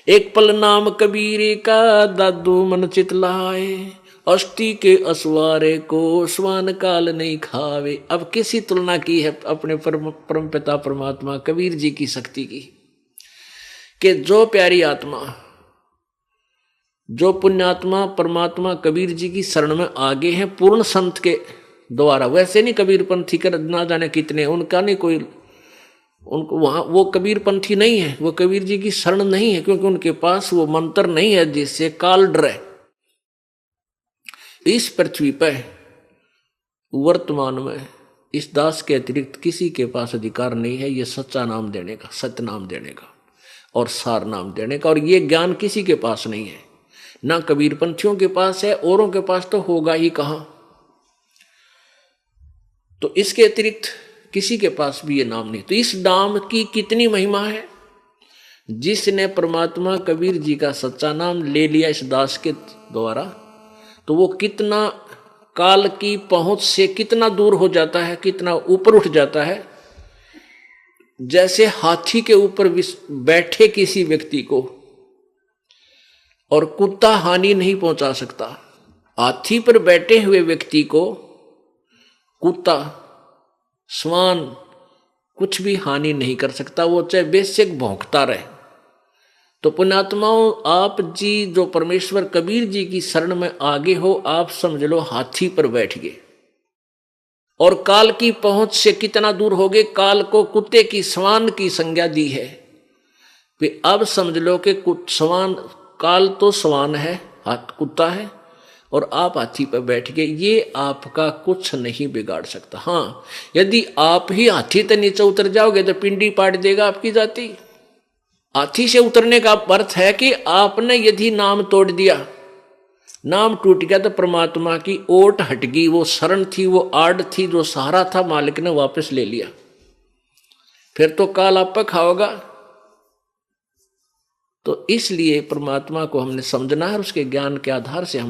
एक पल नाम कबीरे का दादू मन चित लाए, अष्टि के असवारे को स्वान काल नहीं खावे। अब किसी तुलना की है अपने परम पिता परमात्मा कबीर जी की शक्ति की, कि जो प्यारी आत्मा, जो पुण्यात्मा परमात्मा कबीर जी की शरण में आगे हैं पूर्ण संत के द्वारा, वैसे नहीं कबीर पंथी कर ना जाने कितने, उनका नहीं कोई, उनको वहां वो कबीर पंथी नहीं है, वो कबीर जी की शरण नहीं है, क्योंकि उनके पास वो मंत्र नहीं है जिससे काल डरे। इस पृथ्वी पर वर्तमान में इस दास के अतिरिक्त किसी के पास अधिकार नहीं है ये सच्चा नाम देने का, सत्य नाम देने का और सार नाम देने का, और ये ज्ञान किसी के पास नहीं है, ना कबीर पंथियों के पास है, औरों के पास तो होगा ही कहां। तो इसके अतिरिक्त किसी के पास भी ये नाम नहीं। तो इस नाम की कितनी महिमा है, जिसने परमात्मा कबीर जी का सच्चा नाम ले लिया इस दास के द्वारा, तो वो कितना काल की पहुंच से कितना दूर हो जाता है, कितना ऊपर उठ जाता है। जैसे हाथी के ऊपर बैठे किसी व्यक्ति को और कुत्ता हानि नहीं पहुंचा सकता, हाथी पर बैठे हुए व्यक्ति को कुत्ता श्वान कुछ भी हानि नहीं कर सकता, वो चाहे बेशक भौंकता रहे। तो पुण्यात्माओं, आप जी जो परमेश्वर कबीर जी की शरण में आगे हो, आप समझ लो हाथी पर बैठ गए और काल की पहुंच से कितना दूर हो गए। काल को कुत्ते की श्वान की संज्ञा दी है, वे अब समझ लो कि श्वान, काल तो श्वान है, कुत्ता है, और आप हाथी पर बैठ गए, ये आपका कुछ नहीं बिगाड़ सकता। हाँ, यदि आप ही हाथी से नीचे उतर जाओगे तो पिंडी पाट देगा आपकी जाति। हाथी से उतरने का अर्थ है कि आपने यदि नाम तोड़ दिया, नाम टूट गया, तो परमात्मा की ओट हट गई, वो शरण थी, वो आड़ थी, जो सहारा था, मालिक ने वापस ले लिया, फिर तो काल आप पर खाओगा। तो इसलिए परमात्मा को हमने समझना है, उसके ज्ञान के आधार से हम